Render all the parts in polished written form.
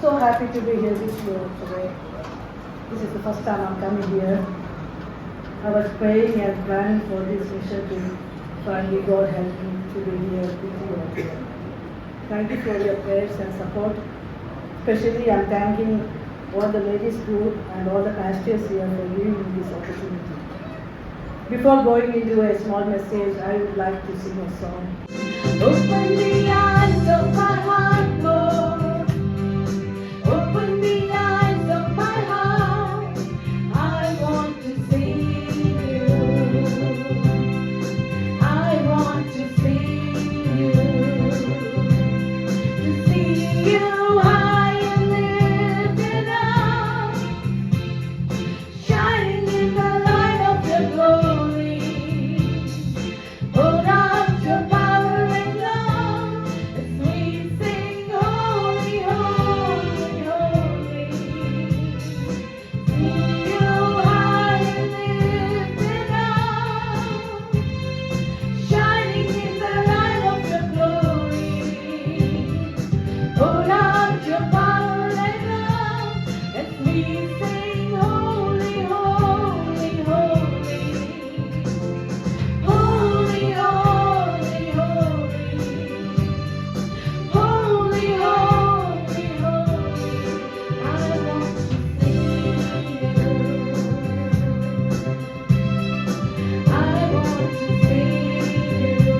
so happy to be here with you today. This is the first time I'm coming here. I was praying and planning for this mission to finally God help me to be here with you all today. Thank you for your prayers and support. Especially I'm thanking all the ladies group and all the pastors here for giving me this opportunity. Before going into a small message, I would like to sing a song. Open the eyes of my heart, Lord. Open the eyes of my heart. I want to see you. I want to see you. To see you high and lifted up, shining in the light of your glory. Pour out your power and love as we sing, holy, holy, holy. See you high and lifted up, shining in the light of your glory. Pour out your power and love as we sing, holy, holy, holy. Holy, holy, holy. Holy, holy, holy. I want to see you. I want to see you.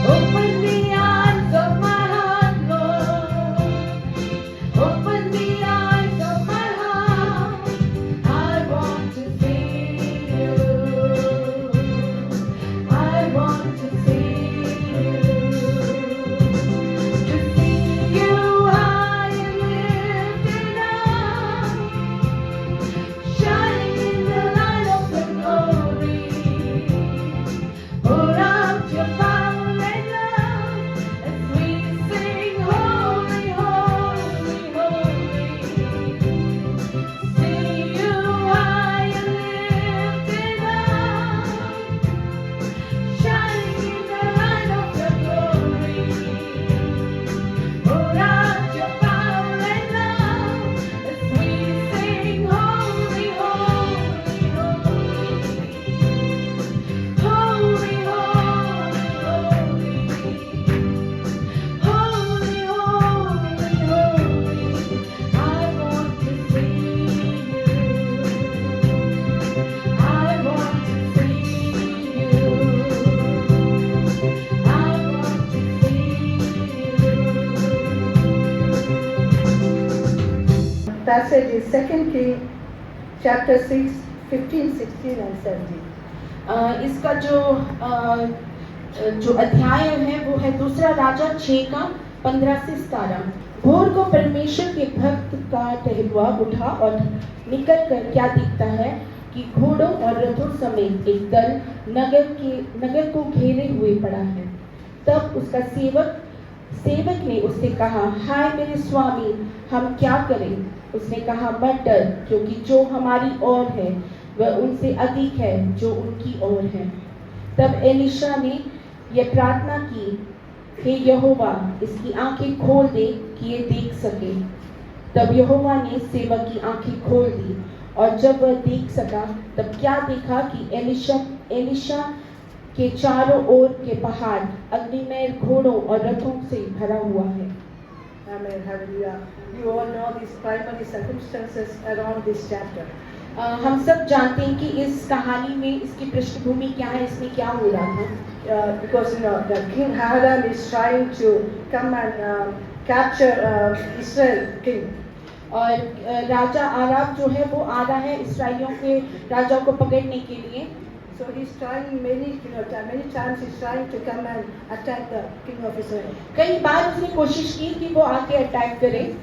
Open the eyes of my heart, Lord. Open the eyes of my heart. I want to see you. I want to see you. To see you high and lifted up, shining in the light of your glory. Pour out your power and love as we sing, holy, holy, holy. See you high and lifted up, shining in the light of your glory. Pour out your power and love as we sing, holy, holy, holy. Holy, holy, holy. Holy, holy, holy. I want to see you. I want to see you. I want to see you. Passage is 2 King chapter 6, 15, 16 and 17. इसका जो अध्याय है वो है दूसरा राजा 6 का 15 से 17। भोर को परमेश्वर के भक्त का टहलुआ उठा और निकल कर क्या दिखता है कि घोड़ों और रथों समेत एक दल नगर को घेरे हुए पड़ा है। तब उसका सेवक ने उससे कहा, हाय मेरे स्वामी, हम क्या करें? उसने कहा, मत डर, क्योंकि जो हमारी ओर है वह उनसे अधिक है जो उनकी ओर है। तब एलीशा ने यह प्रार्थना की, हे यहोवा, इसकी आंखें खोल दे कि ये देख सके। तब यहोवा ने सेवक की आंखें खोल दी, और जब वह देख सका तब क्या देखा कि एलीशा के चारों ओर के पहाड़ अग्निमय घोड़ों और रथों से भरा हुआ है। Amen. Hallelujah. You all know these primary circumstances around this chapter. हम सब जानते हैं कि इस कहानी में इसकी पृष्ठभूमि क्या है, इसमें क्या हो रहा था। Because the king Hadad is trying to come and capture Israel king. और राजा आराब जो है वो आ रहा है इसराइलियों के राजा को पकड़ने के लिए। So he's trying many times he's trying to come and attack the king of Israel. कई बार उसने कोशिश की कि वो आके अटैक करे।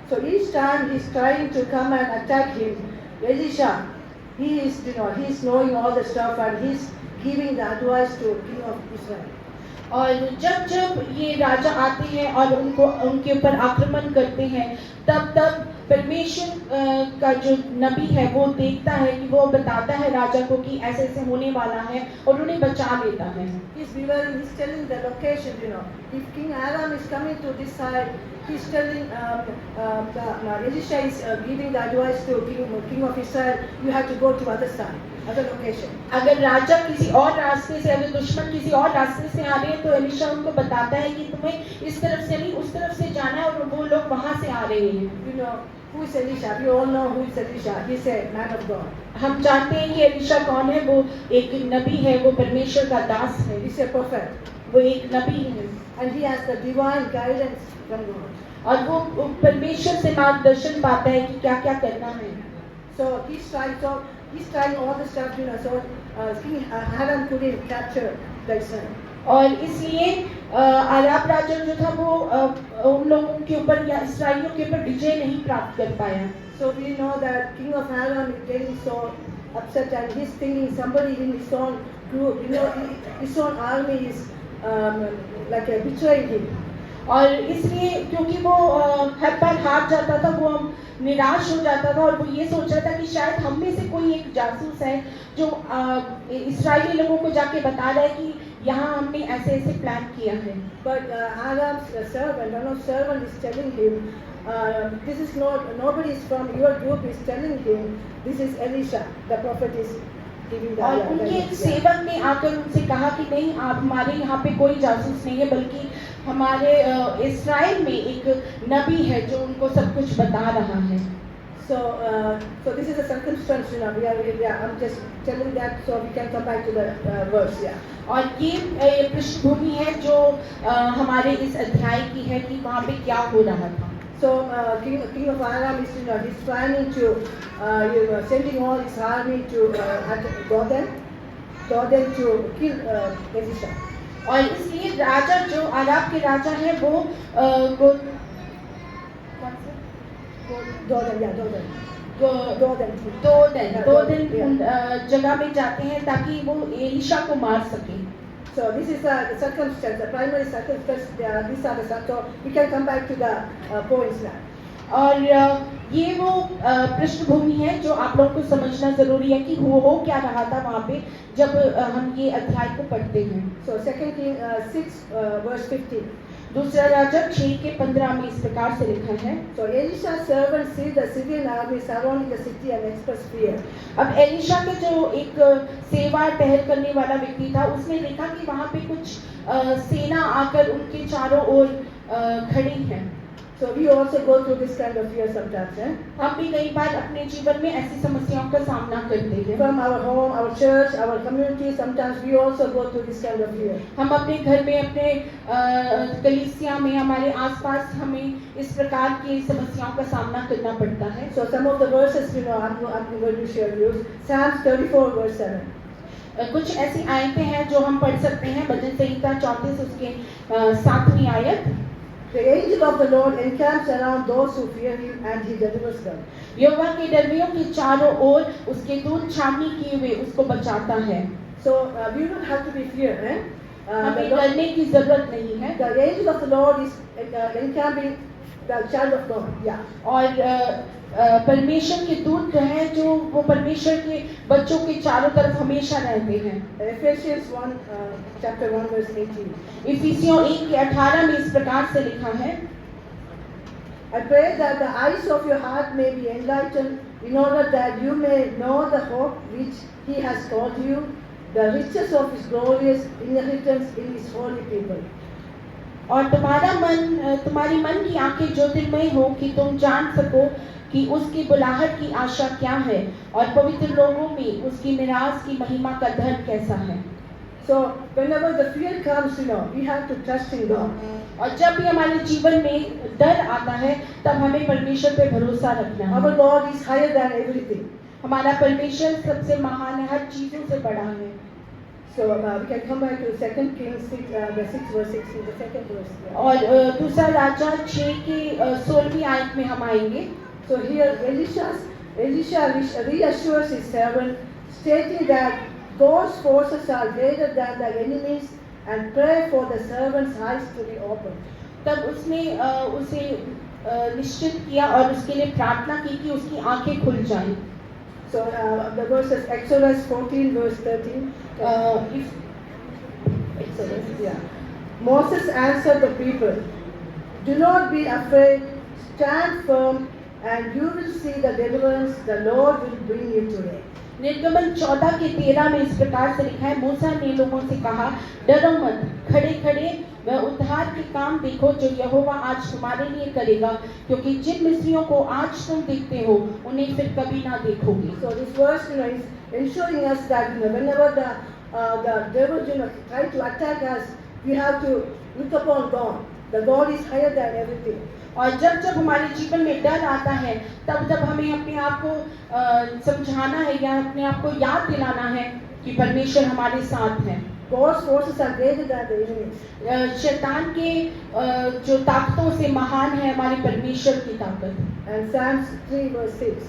So each time he's trying to come and attack him, Elisha, he's knowing all the stuff and he's giving the advice to king of Israel. और जब जब ये राजा आते हैं और उनको उनके ऊपर आक्रमण करते हैं, तब तब परमेश्वर का जो नबी है वो देखता है कि वो बताता है राजा को कि ऐसे ऐसे होने वाला है और उन्हें बचा लेता है। He's telling the location, you know. If King Aram is coming to this side, he's telling Elisha is giving the advice to King of Israel, you have to go to other side, other location. अगर राजा किसी और रास्ते से, अगर दुश्मन किसी और रास्ते से आ रहे हैं तो एलिशा उनको बताता है कि तुम्हें इस तरफ से नहीं उस तरफ से जाना है और वो लोग वहां से आ रहे हैं। You know who is Elisha? We all know who is Elisha. He's a man of God. हम जानते हैं कि एलिशा कौन है। वो एक नबी है, वो परमेश्वर का दास है, He's a prophet. वो एक नबी है And he has the divine guidance from God. और वो परमेश्वर से मार्गदर्शन पाता है कि क्या क्या करना है। So he's trying all the stuff, you know. So King Aram couldn't capture the Israel. और इसलिए अराब राजा जो था वो उन लोगों के ऊपर या इस्राएलियों के ऊपर विजय नहीं प्राप्त कर पाया। So we know that King of Aram is getting so upset and he's thinking somebody in his own group, you know, his own army is like betraying him. और इसलिए क्योंकि वो हर बार हार जाता था, वो निराश हो जाता था और वो ये सोच रहा था कि शायद हम में से कोई एक जासूस है जो इस्राएली लोगों को जाके बता रहा है कि यहाँ हमने ऐसे ऐसे प्लान किया है। But Aram's servant, one of servant is telling him, this is nobody is from your group is telling him, this is Elisha, the prophet is giving the. और उनके एक सेवक ने आकर उनसे कहा कि नहीं, आप हमारे यहाँ पे कोई जासूस नहीं है, बल्कि हमारे इस्राएल में एक नबी है जो उनको सब कुछ बता रहा है। So this is a circumstance, you know. I'm just telling that so we can come back to the verse, yeah. और ये पृष्ठभूमि है जो हमारे इस अध्याय की है कि वहाँ पे क्या हो रहा था। So King of Aram is, you know, he's planning to sending all his army to Jordan to kill Elisha. और इसलिए राजा जो अराब के राजा है वो दो दिन जगह में जाते हैं ताकि वो एलिशा को मार सके। So this is the circumstance, the primary circumstance. These are the so we can come back to the points now. और ये वो पृष्ठभूमि है जो आप लोगों को समझना जरूरी है कि वो हो क्या रहा था वहाँ पे जब हम ये अध्याय को पढ़ते हैं। So 2 Kings 6 verse 15. दूसरा राजा 6:15 में इस प्रकार से लिखा है। So Elisha's servant see the Syrian army surrounding the city and expressed fear. अब एलिशा के जो एक सेवा टहल करने वाला व्यक्ति था, उसने देखा कि वहाँ पे कुछ सेना आकर उनके चारों ओर खड़ी है। So we also go through this kind of fear sometimes, eh? हम भी कई बार अपने जीवन में ऐसी समस्याओं का सामना करते हैं। From our home, our church, our community, sometimes we also go through this kind of fear. हम अपने घर में, अपने कलीसिया में, हमारे आसपास हमें इस प्रकार की समस्याओं का सामना करना पड़ता है। So some of the verses, you know, I'm going to share you. Psalms 34 verse 7. कुछ ऐसी आयतें हैं जो हम पढ़ सकते हैं। भजन संहिता 34 उसके 7वीं आयत। The angel of the Lord encamps around those who fear him and he delivers them. यहोवा के डरवियों के चारों ओर उसके दूत छावनी किए हुए उसको बचाता है। So we don't have to be feared, eh? हमें डरने की जरूरत नहीं है। The angel of the Lord is encamping the child of God. Yeah. और परमेश्वर के दूत जो है जो वो परमेश्वर के बच्चों के चारों तरफ हमेशा रहते हैं। Ephesians 1 chapter 1 verse 18. इफिसियों 1:18 में इस प्रकार से लिखा है। I pray that the eyes of your heart may be enlightened in order that you may know the hope which he has called you, the riches of his glorious inheritance in his holy people. और तुम्हारी मन की आंखें ज्योतिर्मय हो कि तुम जान सको कि उसकी बुलाहट की आशा क्या है और पवित्र लोगों में उसकी मिरास की महिमा का धन कैसा है। So whenever the fear comes, you know, we have to trust in God. और जब भी हमारे जीवन में डर आता है तब हमें परमेश्वर पे भरोसा रखना है। Our God is higher than everything. हमारा परमेश्वर सबसे महान है, हर चीजों से बड़ा है। So we can come back to 2 Kings 6 the 6 verse 16, the second verse. Yeah. और दूसरा राजा 6 की 16वीं आयत में हम आएंगे। So here Elisha reassures his servant, stating that God's forces are greater than the enemies and pray for the servant's eyes to be opened. तब उसने उसे निश्चित किया और उसके लिए प्रार्थना की कि उसकी आंखें खुल जाएं। So the verses Exodus 14 verse 13. Exodus, yeah. Moses answered the people, "Do not be afraid, stand firm, and you will see the deliverance the Lord will bring you today." निर्गमन 14 के 13 में इस प्रकार से लिखा है, मूसा ने लोगों से कहा, डरो मत, खड़े खड़े वह उद्धार के काम देखो जो यहोवा आज तुम्हारे लिए करेगा, क्योंकि जिन मिस्रियों को आज तुम देखते हो उन्हें फिर कभी ना देखोगे। So this verse, is ensuring us that whenever the devil try to attack us, we have to look upon God. The God is higher than everything. और जब जब हमारे जीवन में डर आता है, तब जब हमें अपने आप को समझाना है या अपने आप को याद दिलाना है कि परमेश्वर हमारे साथ है। God's forces are greater than the enemies. शैतान के जो ताकतों से महान है हमारे परमेश्वर की ताकत। And Psalms 3 verse 6.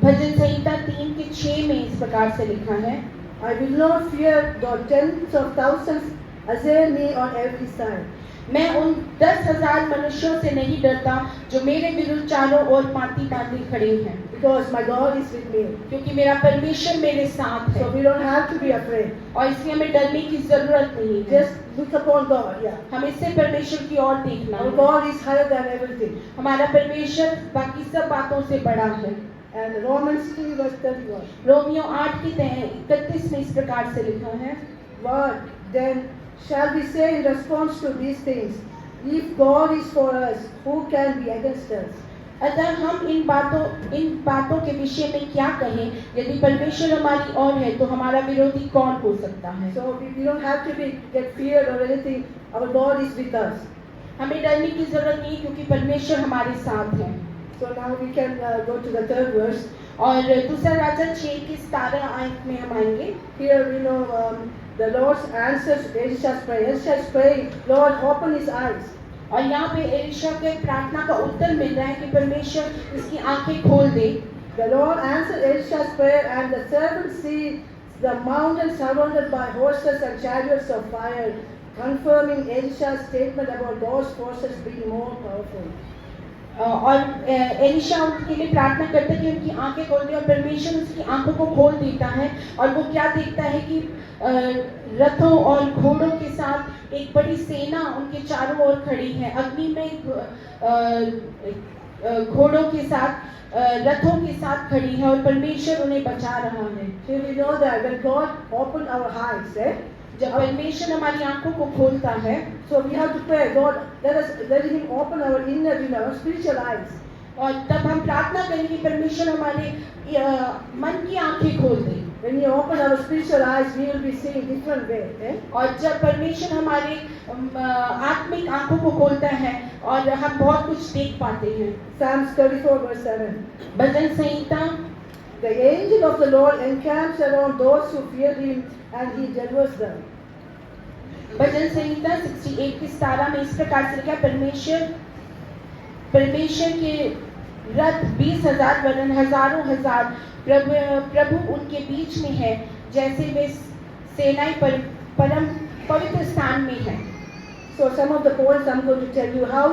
भजन संहिता 3 के 6 में इस प्रकार से लिखा है, I will not fear though tens of thousands assail me on every side. मैं उन 10,000 मनुष्यों से नहीं डरता जो मेरे विरुद्ध चारों ओर पांति बांधे खड़े हैं, Because my God is with me. क्योंकि मेरा परमेश्वर मेरे साथ है। So we don't have to be afraid. और इसलिए हमें डरने की जरूरत नहीं है। Just look upon God. Yeah. हमें सिर्फ परमेश्वर की ओर देखना Our है। God is higher than everything. हमारा परमेश्वर बाकी सब बातों से बड़ा है। And Romans 3 verse 31. रोमियो 8 की 31 में इस प्रकार से लिखा है, What then shall we say in response to these things? If God is for us, who can be against us? अतः हम इन बातों के विषय में क्या कहें? यदि परमेश्वर हमारी ओर है तो हमारा विरोधी कौन हो सकता है? So we don't have to get feared or anything. Our God is with us. हमें डरने की जरूरत नहीं क्योंकि परमेश्वर हमारे साथ है। So now we can go to the third verse. और दूसरा राजा 6 की 17 आयत में हम आएंगे। Here we know the Lord answers Elisha's prayer. Elisha's praying, Lord, open his eyes. और यहाँ पे एलिशा के प्रार्थना का उत्तर मिल रहा है कि परमेश्वर इसकी आंखें खोल दे। The Lord answered Elisha's prayer, and the servant sees the mountain surrounded by horses and chariots of fire, confirming Elisha's statement about God's forces being more powerful. और एलिशा उनके लिए प्रार्थना करता है कि उनकी आंखें खोल दे, और परमेश्वर उसकी आंखों को खोल देता है और वो क्या देखता है कि रथों और घोड़ों के साथ एक बड़ी सेना उनके चारों ओर खड़ी है, अग्नि में घोड़ों के साथ रथों के साथ खड़ी है और परमेश्वर उन्हें बचा रहा है। Here we know that when God opened our eyes, जब परमेश्वर हमारी आंखों को खोलता है, so we have to pray, God, let Him open our inner, our spiritual eyes. और तब हम प्रार्थना करेंगे परमेश्वर हमारे मन की आंखें खोल दे। When you open our spiritual eyes, we will be seeing different way. और जब परमेश्वर हमारे आत्मिक आंखों को खोलता है और हम बहुत कुछ देख पाते हैं। Psalms 34 verse 7. Bhajan Samhita, The angel of the Lord encamps around those who fear Him, and He delivers them. भजन संहिता 68 की 17 में इस प्रकार से लिखा है, परमेश्वर के रथ 20,000 वरन हजारों हजार प्रभु उनके बीच में है, जैसे वे सेनाएं परम पवित्र स्थान में है। So some of the points I'm going to tell you how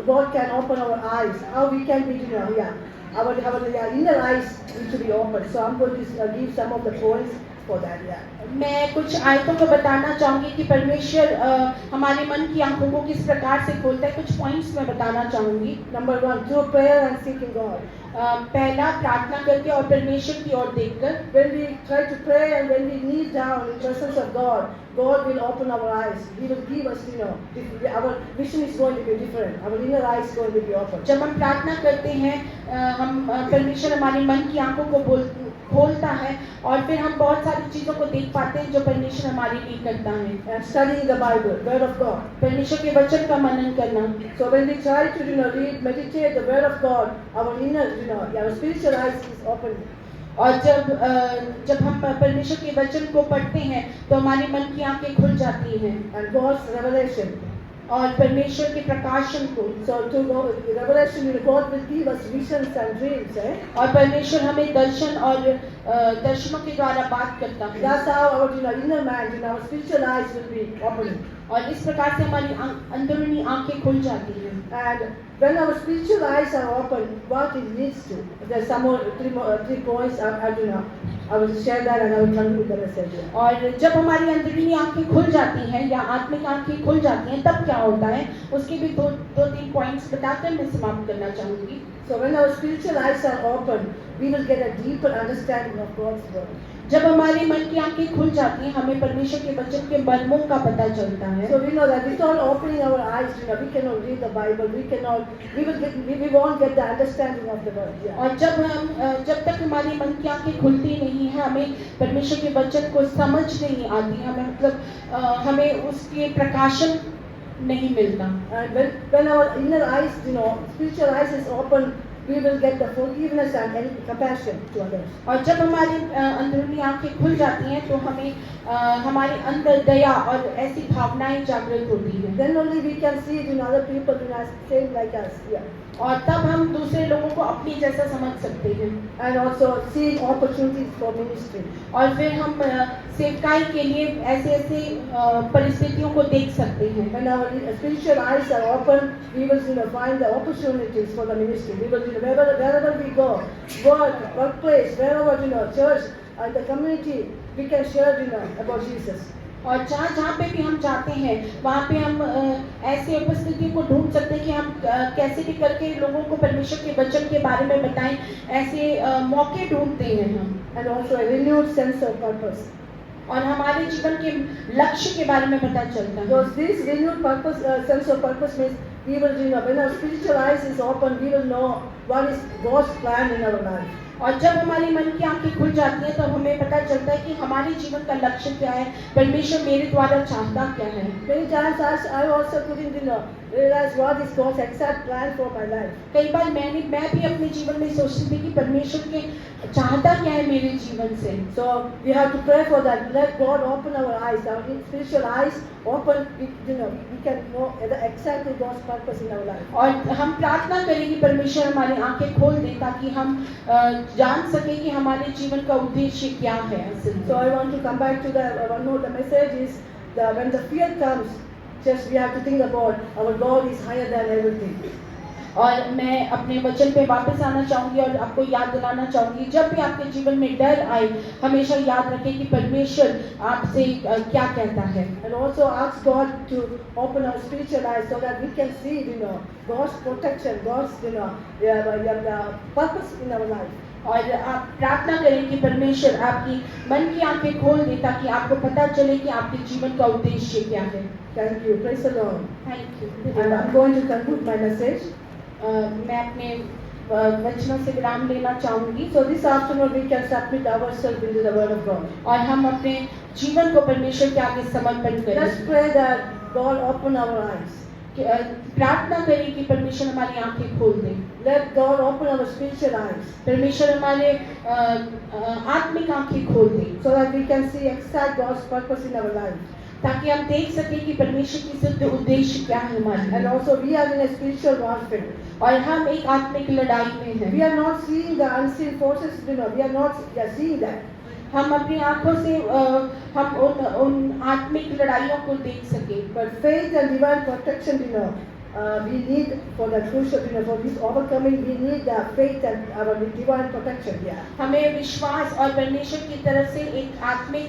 God can open our eyes, how we can be our inner eyes need to be open. So I'm going to give some of the points for that. मैं कुछ आयतों को बताना चाहूंगी कि परमेश्वर हमारे मन की आंखों को किस प्रकार से खोलता है। कुछ पॉइंट्स मैं बताना चाहूंगी। Number 1, through prayer and seeking God. पहला प्रार्थना करके और परमेश्वर की ओर देखकर। When we try to pray and when we kneel down in presence of God, God will open our eyes. He will give us, our vision is going to be different. Our inner eyes is going to be open. जब हम प्रार्थना करते हैं, हम परमेश्वर हमारे मन की आंखों को खोलता है और फिर हम बहुत सारी चीजों को देख पाते हैं जो परमेश्वर हमारे लिए करता है। And studying the Bible, Word of God. परमेश्वर के वचन का मनन करना। So when we try to read, meditate the Word of God, our inner, our spiritual eyes is open. और जब हम परमेश्वर के वचन को पढ़ते हैं तो हमारे मन की आंखें खुल जाती हैं। And God's revelation. और परमेश्वर के प्रकाशन को। So to go revelation, God will give us visions and dreams. और परमेश्वर हमें दर्शन और दर्शनों के द्वारा बात करता है। That's how our inner man, our spiritual eyes will be opening. और इस प्रकार से हमारी अंदरूनी आंखें खुल जाती हैं। And when our spiritual eyes are open, what it leads to? There's some more three points. I will share that and I will conclude the message. और जब हमारी अंदरूनी आंखें खुल जाती हैं या आत्मिक आंखें खुल जाती हैं तब क्या होता है, उसके भी दो तीन पॉइंट्स बताकर मैं समाप्त करना चाहूंगी। So when our spiritual eyes are open, we will get a deeper understanding of God's word. जब हमारे मन की आंखें खुल जाती हैं, हमें परमेश्वर के वचन के मर्मों का पता चलता है। So we know that without opening our eyes, we cannot read the Bible. We won't get the understanding of the word. Yeah. और जब तक हमारी मन की आंखें खुलती नहीं है, हमें परमेश्वर के वचन को समझ नहीं आती, हमें उसके प्रकाशन नहीं मिलता। And when our inner eyes, spiritual eyes is open, we will get the forgiveness and compassion to others. और जब हमारी अंदरूनी आंखें खुल जाती हैं तो हमें हमारे अंदर दया और ऐसी भावनाएं जागृत होती हैं। Then only we can see it in other people who are same like us. Yeah. और तब हम दूसरे लोगों को अपनी जैसा समझ सकते हैं। And also seeing opportunities for ministry. और फिर हम सेवकाई के लिए ऐसे परिस्थितियों को देख सकते हैं। When our spiritual eyes are open, we will find the opportunities for the ministry. We will wherever we go, workplace, wherever church and the community, we can share about Jesus. और जहाँ पे भी हम जाते हैं वहाँ पे हम ऐसी उपस्थिति को ढूंढ सकते हैं कि हम कैसे भी करके लोगों को परमेश्वर के वचन के बारे में बताएं, ऐसे मौके ढूंढते हैं हम। And also a renewed sense of purpose. और हमारे जीवन के लक्ष्य के बारे में पता चलता है। Because this renewed purpose, sense of purpose means we will when our spiritual eyes is open, we will know what is God's plan in our life. और जब हमारी मन की आंखें खुल जाती हैं तब हमें पता चलता है कि हमारे जीवन का लक्ष्य क्या है, परमेश्वर मेरे द्वारा चाहता क्या है। Many times I also couldn't realize what is God's exact plan for my life. कई बार मैं भी अपने जीवन में सोचती थी कि परमेश्वर के चाहता क्या है मेरे जीवन से। So we have to pray for that. Let God open our eyes, our spiritual eyes open. We can know exactly God's purpose in our life. और हम प्रार्थना करें कि परमेश्वर हमारी आंखें खोल दे ताकि हम जान सके कि हमारे जीवन का उद्देश्य क्या है। So I want to come back to one more. The message is that when the fear comes, just we have to think about our God is higher than everything. और मैं अपने वचन पे वापस आना चाहूंगी और आपको याद दिलाना चाहूंगी, जब भी आपके जीवन में डर आए हमेशा याद रखें कि परमेश्वर आपसे क्या कहता है। And also ask God to open our spiritual eyes so that we can see, God's protection, God's, purpose in our life. और आप प्रार्थना करें कि परमेश्वर आपकी मन की आंखें खोल दे ताकि आपको पता चले कि आपके जीवन का उद्देश्य क्या है। Thank you. Praise the Lord. Thank you. And I'm going to conclude my message. मैं अपने वचनों से विराम लेना चाहूंगी। So this afternoon we can submit ourselves into the Word of God. और हम अपने जीवन को परमेश्वर के आगे समर्पण करें। Let's pray that God open our eyes. प्रार्थना करें कि परमेश्वर हमारी आंखें खोल दे। Let God open our spiritual eyes. परमेश्वर हमारे आत्मिक आंखें खोल दे so that we can see exact God's purpose in our life. ताकि हम देख सकें कि परमेश्वर की सिद्ध उद्देश्य क्या है हमारे। And also we are in a spiritual warfare. और हम एक आत्मिक लड़ाई में हैं। We are not seeing the unseen forces. We are seeing that. हम अपनी आंखों से हम उन आत्मिक लड़ाइयों को देख सकें। But faith and divine protection, we need for the crucial, for this overcoming, we need the faith and our divine protection. Yeah. हमें विश्वास और परमेश्वर की तरफ से एक आत्मिक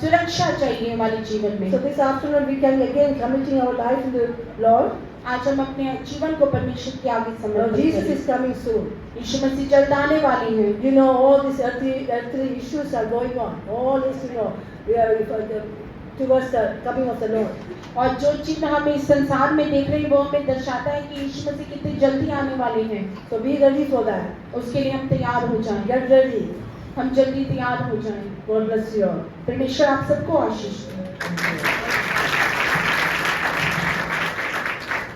सुरक्षा चाहिए हमारे जीवन में। So this afternoon we can again committing our life to the Lord. आज हम अपने जीवन को परमेश्वर के आगे समर्पित करें। Jesus is coming soon. यीशु मसीह जल्द आने वाले हैं। All these earthly issues are going on. All this, we are towards the coming of the Lord. और जो चिन्ह हम इस संसार में देख रहे हैं वो हमें दर्शाता है कि यीशु मसीह कितनी जल्दी आने वाले हैं। So be ready for that. उसके लिए हम तैयार हो जाएं। Get ready. हम जल्दी तैयार हो जाएं। God bless you all. परमेश्वर आप सबको आशीष दे।